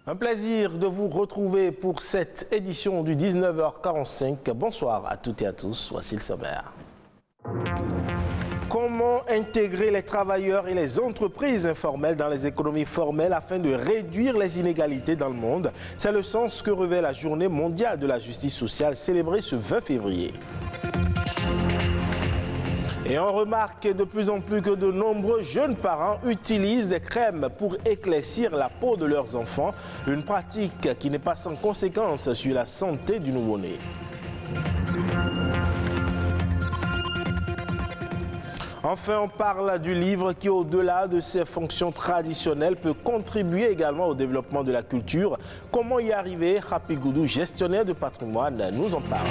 Un plaisir de vous retrouver pour cette édition du 19h45. Bonsoir à toutes et à tous, voici le sommaire. Comment intégrer les travailleurs et les entreprises informelles dans les économies formelles afin de réduire les inégalités dans le monde? C'est le sens que revêt la Journée mondiale de la justice sociale célébrée ce 20 février. Et on remarque de plus en plus que de nombreux jeunes parents utilisent des crèmes pour éclaircir la peau de leurs enfants, une pratique qui n'est pas sans conséquences sur la santé du nouveau-né. Enfin, on parle du livre qui, au-delà de ses fonctions traditionnelles, peut contribuer également au développement de la culture. Comment y arriver? Happy Goudou, gestionnaire de patrimoine, nous en parle.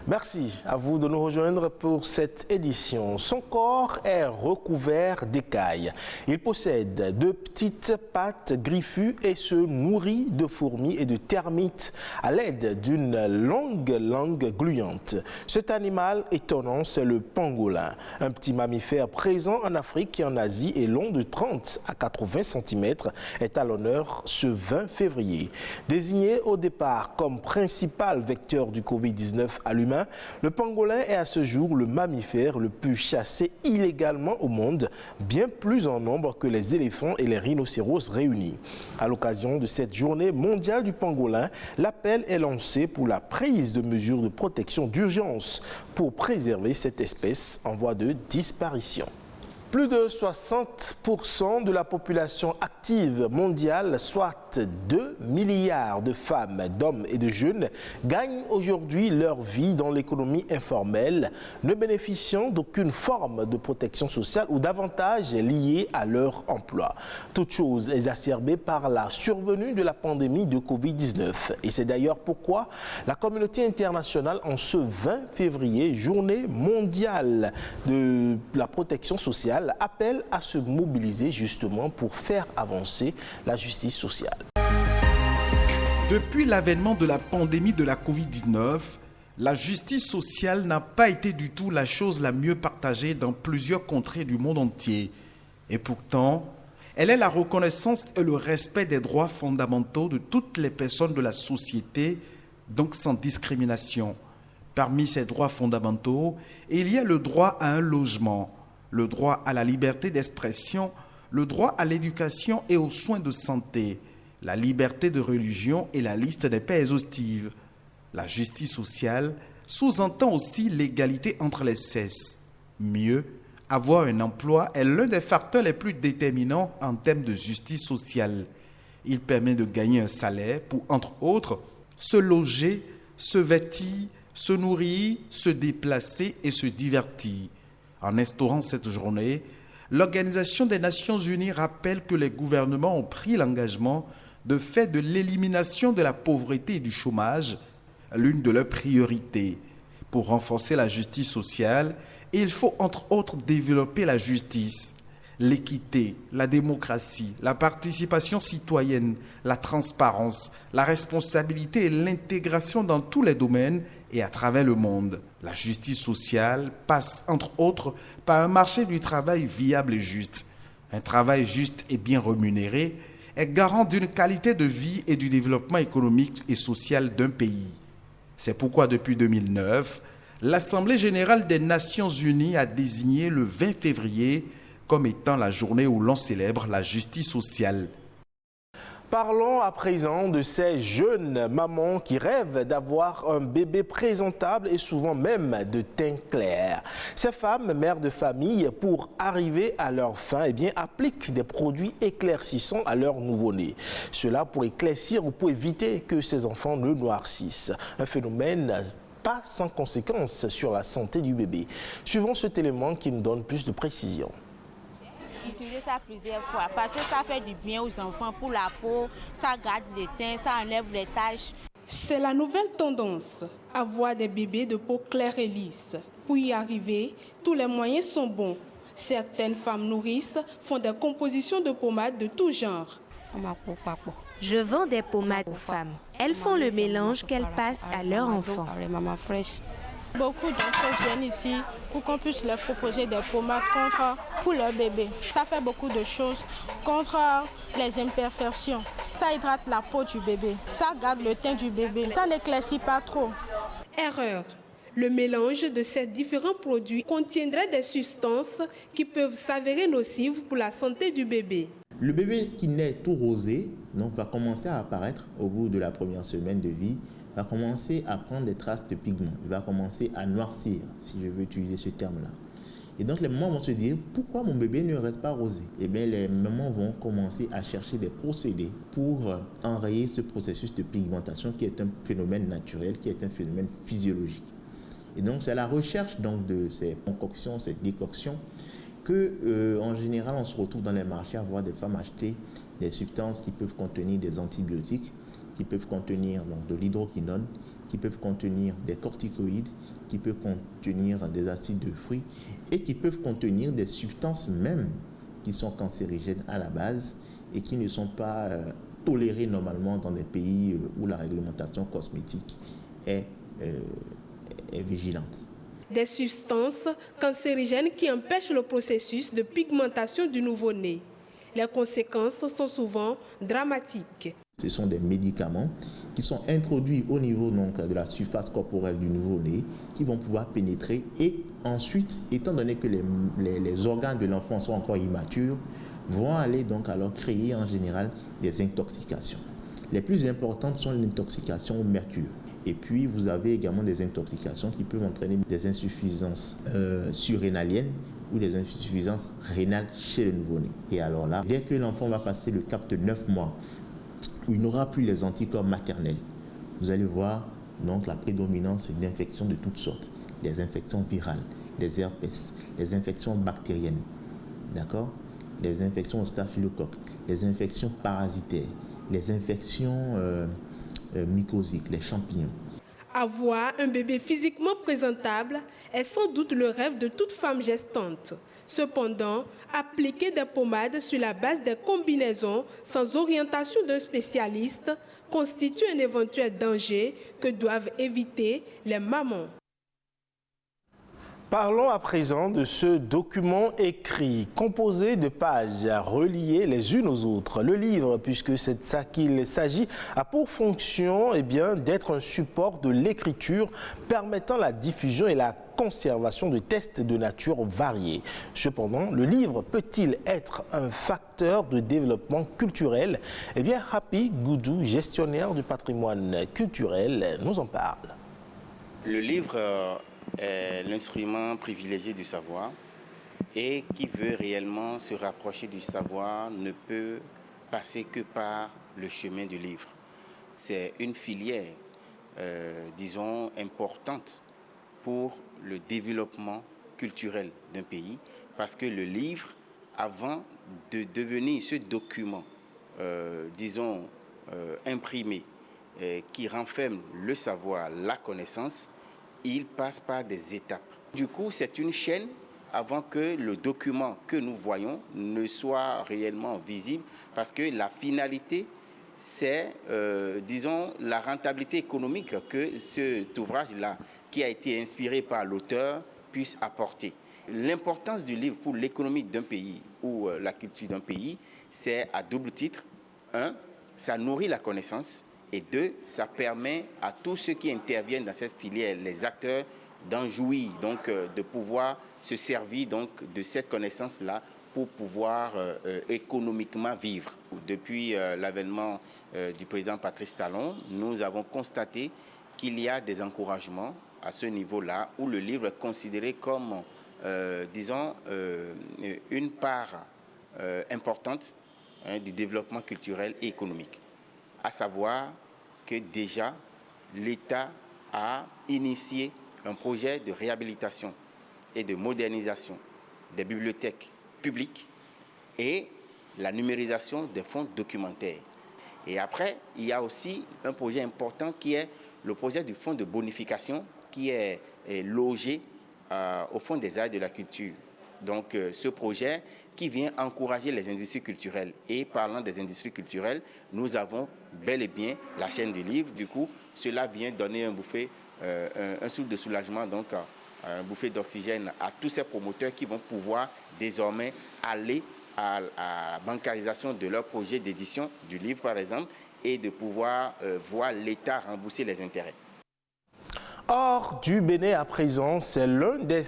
Merci à vous de nous rejoindre pour cette édition. Son corps est recouvert d'écailles. Il possède de petites pattes griffues et se nourrit de fourmis et de termites à l'aide d'une longue langue gluante. Cet animal étonnant, c'est le pangolin, un petit mammifère présent en Afrique et en Asie et long de 30 à 80 cm, est à l'honneur ce 20 février. Désigné au départ comme principal vecteur du Covid-19 à l'humain, le pangolin est à ce jour le mammifère le plus chassé illégalement au monde, bien plus en nombre que les éléphants et les rhinocéros réunis. À l'occasion de cette journée mondiale du pangolin, l'appel est lancé pour la prise de mesures de protection d'urgence pour préserver cette espèce en voie de disparition. Plus de 60% de la population active mondiale, soit 2 milliards de femmes, d'hommes et de jeunes, gagnent aujourd'hui leur vie dans l'économie informelle, ne bénéficiant d'aucune forme de protection sociale ou d'avantages liés à leur emploi. Toute chose exacerbée par la survenue de la pandémie de Covid-19. Et c'est d'ailleurs pourquoi la communauté internationale, en ce 20 février, journée mondiale de la protection sociale, appelle à se mobiliser justement pour faire avancer la justice sociale. Depuis l'avènement de la pandémie de la Covid-19, la justice sociale n'a pas été du tout la chose la mieux partagée dans plusieurs contrées du monde entier. Et pourtant, elle est la reconnaissance et le respect des droits fondamentaux de toutes les personnes de la société, donc sans discrimination. Parmi ces droits fondamentaux, il y a le droit à un logement, le droit à la liberté d'expression, le droit à l'éducation et aux soins de santé, la liberté de religion et la liste n'est pas exhaustive. La justice sociale sous-entend aussi l'égalité entre les sexes. Mieux, avoir un emploi est l'un des facteurs les plus déterminants en termes de justice sociale. Il permet de gagner un salaire pour, entre autres, se loger, se vêtir, se nourrir, se déplacer et se divertir. En instaurant cette journée, l'Organisation des Nations Unies rappelle que les gouvernements ont pris l'engagement de faire de l'élimination de la pauvreté et du chômage l'une de leurs priorités. Pour renforcer la justice sociale, il faut entre autres développer la justice, l'équité, la démocratie, la participation citoyenne, la transparence, la responsabilité et l'intégration dans tous les domaines et à travers le monde. La justice sociale passe, entre autres, par un marché du travail viable et juste. Un travail juste et bien rémunéré est garant d'une qualité de vie et du développement économique et social d'un pays. C'est pourquoi, depuis 2009, l'Assemblée générale des Nations unies a désigné le 20 février comme étant la journée où l'on célèbre la justice sociale. Parlons à présent de ces jeunes mamans qui rêvent d'avoir un bébé présentable et souvent même de teint clair. Ces femmes, mères de famille, pour arriver à leur fin, appliquent des produits éclaircissants à leur nouveau-né. Cela pour éclaircir ou pour éviter que ces enfants ne noircissent. Un phénomène pas sans conséquences sur la santé du bébé. Suivons cet élément qui nous donne plus de précision. Utiliser ça plusieurs fois parce que ça fait du bien aux enfants pour la peau, ça garde les teints, ça enlève les taches. C'est la nouvelle tendance, avoir des bébés de peau claire et lisse. Pour y arriver, tous les moyens sont bons. Certaines femmes nourrices font des compositions de pommades de tout genre. Je vends des pommades aux femmes. Elles font le mélange qu'elles passent à leurs enfants. Beaucoup d'entre eux viennent ici pour qu'on puisse leur proposer des pommades pour leur bébé. Ça fait beaucoup de choses contre les imperfections. Ça hydrate la peau du bébé, ça garde le teint du bébé, ça n'éclaircit pas trop. Erreur. Le mélange de ces différents produits contiendrait des substances qui peuvent s'avérer nocives pour la santé du bébé. Le bébé qui naît tout rosé donc, va commencer à apparaître au bout de la première semaine de vie, va commencer à prendre des traces de pigments, il va commencer à noircir, si je veux utiliser ce terme-là. Et donc les mamans vont se dire, pourquoi mon bébé ne reste pas rosé? Eh bien les mamans vont commencer à chercher des procédés pour enrayer ce processus de pigmentation qui est un phénomène naturel, qui est un phénomène physiologique. Et donc c'est la recherche donc, de ces concoctions, ces décoctions, que en général on se retrouve dans les marchés à voir des femmes acheter des substances qui peuvent contenir des antibiotiques, qui peuvent contenir donc, de l'hydroquinone, qui peuvent contenir des corticoïdes, qui peuvent contenir des acides de fruits et qui peuvent contenir des substances même qui sont cancérigènes à la base et qui ne sont pas tolérées normalement dans des pays où la réglementation cosmétique est vigilante. Des substances cancérigènes qui empêchent le processus de pigmentation du nouveau-né. Les conséquences sont souvent dramatiques. Ce sont des médicaments qui sont introduits au niveau donc, de la surface corporelle du nouveau-né, qui vont pouvoir pénétrer et ensuite, étant donné que les organes de l'enfant sont encore immatures, vont aller donc alors créer en général des intoxications. Les plus importantes sont l'intoxication au mercure. Et puis, vous avez également des intoxications qui peuvent entraîner des insuffisances surrénaliennes ou des insuffisances rénales chez le nouveau-né. Et alors là, dès que l'enfant va passer le cap de 9 mois, où il n'aura plus les anticorps maternels, vous allez voir donc la prédominance d'infections de toutes sortes, des infections virales, des herpès, des infections bactériennes, d'accord, des infections au staphylocoque, des infections parasitaires, les infections mycosiques, les champignons. Avoir un bébé physiquement présentable est sans doute le rêve de toute femme gestante. Cependant, appliquer des pommades sur la base des combinaisons sans orientation d'un spécialiste constitue un éventuel danger que doivent éviter les mamans. Parlons à présent de ce document écrit, composé de pages reliées les unes aux autres. Le livre, puisque c'est de ça qu'il s'agit, a pour fonction d'être un support de l'écriture permettant la diffusion et la conservation de textes de nature variée. Cependant, le livre peut-il être un facteur de développement culturel? Eh bien, Happy Goudou, gestionnaire du patrimoine culturel, nous en parle. Le livre est l'instrument privilégié du savoir et qui veut réellement se rapprocher du savoir ne peut passer que par le chemin du livre. C'est une filière, disons, importante pour le développement culturel d'un pays parce que le livre, avant de devenir ce document, disons, imprimé, qui renferme le savoir, la connaissance, il passe par des étapes. Du coup, c'est une chaîne avant que le document que nous voyons ne soit réellement visible parce que la finalité, c'est, disons, la rentabilité économique que cet ouvrage-là, qui a été inspiré par l'auteur, puisse apporter. L'importance du livre pour l'économie d'un pays ou la culture d'un pays, c'est à double titre. Un, ça nourrit la connaissance. Et deux, ça permet à tous ceux qui interviennent dans cette filière, les acteurs, d'en jouir, donc de pouvoir se servir donc, de cette connaissance-là pour pouvoir économiquement vivre. Depuis l'avènement du président Patrice Talon, nous avons constaté qu'il y a des encouragements à ce niveau-là où le livre est considéré comme, disons, une part importante du développement culturel et économique. À savoir que déjà, l'État a initié un projet de réhabilitation et de modernisation des bibliothèques publiques et la numérisation des fonds documentaires. Et après, il y a aussi un projet important qui est le projet du fonds de bonification qui est logé au Fonds des arts et de la culture. donc ce projet qui vient encourager les industries culturelles. Et parlant des industries culturelles, nous avons bel et bien la chaîne du livre. Du coup, cela vient donner un souffle de soulagement, donc un bouffée d'oxygène à tous ces promoteurs qui vont pouvoir désormais aller à la bancarisation de leur projet d'édition du livre, par exemple, et de pouvoir voir l'État rembourser les intérêts. Hors du Bénin à présent, c'est l'un des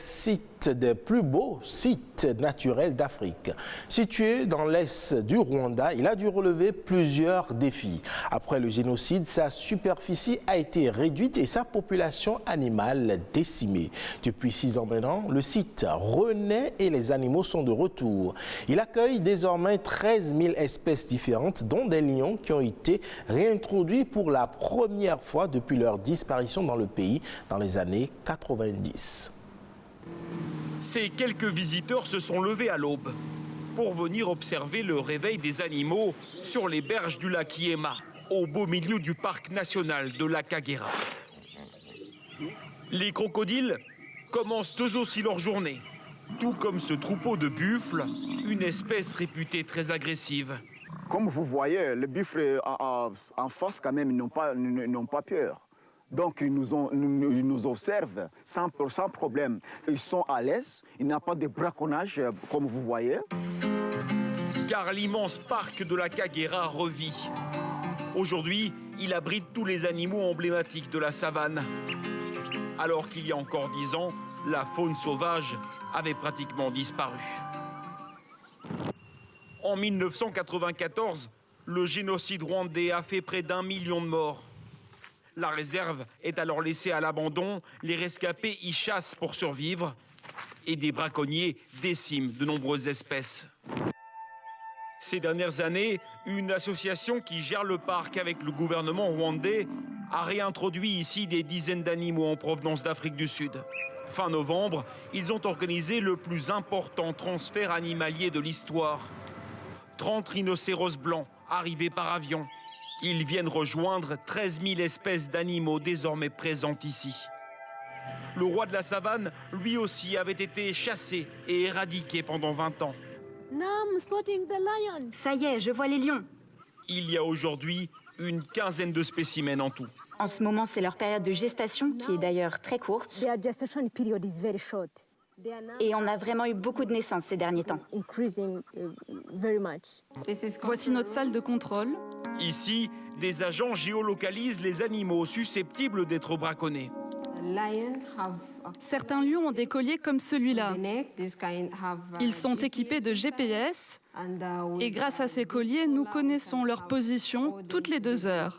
des plus beaux sites naturels d'Afrique. Situé dans l'est du Rwanda, il a dû relever plusieurs défis. Après le génocide, sa superficie a été réduite et sa population animale décimée. Depuis 6 ans maintenant, le site renaît et les animaux sont de retour. Il accueille désormais 13 000 espèces différentes, dont des lions qui ont été réintroduits pour la première fois depuis leur disparition dans le pays dans les années 90. Ces quelques visiteurs se sont levés à l'aube pour venir observer le réveil des animaux sur les berges du lac Yema, au beau milieu du parc national de la Kagera. Les crocodiles commencent eux aussi leur journée, tout comme ce troupeau de buffles, une espèce réputée très agressive. Comme vous voyez, les buffles en face quand même n'ont pas peur. Donc ils nous observent sans problème. Ils sont à l'aise, il n'y a pas de braconnage comme vous voyez. Car l'immense parc de la Kagera revit. Aujourd'hui, il abrite tous les animaux emblématiques de la savane. Alors qu'il y a encore 10 ans, la faune sauvage avait pratiquement disparu. En 1994, le génocide rwandais a fait près d'1 million de morts. La réserve est alors laissée à l'abandon, les rescapés y chassent pour survivre et des braconniers déciment de nombreuses espèces. Ces dernières années, une association qui gère le parc avec le gouvernement rwandais a réintroduit ici des dizaines d'animaux en provenance d'Afrique du Sud. Fin novembre, ils ont organisé le plus important transfert animalier de l'histoire. 30 rhinocéros blancs arrivés par avion. Ils viennent rejoindre 13 000 espèces d'animaux désormais présentes ici. Le roi de la savane, lui aussi, avait été chassé et éradiqué pendant 20 ans. Ça y est, je vois les lions. Il y a aujourd'hui une quinzaine de spécimens en tout. En ce moment, c'est leur période de gestation, qui est d'ailleurs très courte. Et on a vraiment eu beaucoup de naissances ces derniers temps. Voici notre salle de contrôle. Ici, des agents géolocalisent les animaux susceptibles d'être braconnés. Certains lions ont des colliers comme celui-là. Ils sont équipés de GPS et grâce à ces colliers, nous connaissons leur position toutes les 2 heures.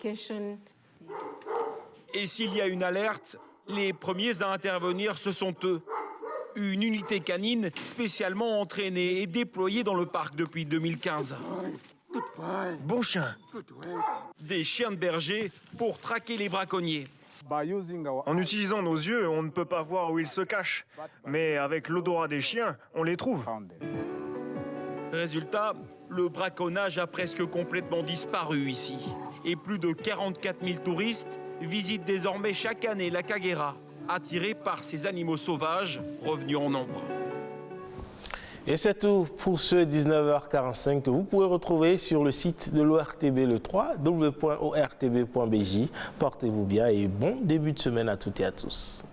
Et s'il y a une alerte, les premiers à intervenir, ce sont eux. Une unité canine spécialement entraînée et déployée dans le parc depuis 2015. Bon chien. Des chiens de berger pour traquer les braconniers. En utilisant nos yeux, on ne peut pas voir où ils se cachent. Mais avec l'odorat des chiens, on les trouve. Résultat, le braconnage a presque complètement disparu ici. Et plus de 44 000 touristes visitent désormais chaque année la Kagera, attirés par ces animaux sauvages revenus en nombre. Et c'est tout pour ce 19h45 que vous pouvez retrouver sur le site de l'ORTB, le www.ortb.bj. Portez-vous bien et bon début de semaine à toutes et à tous.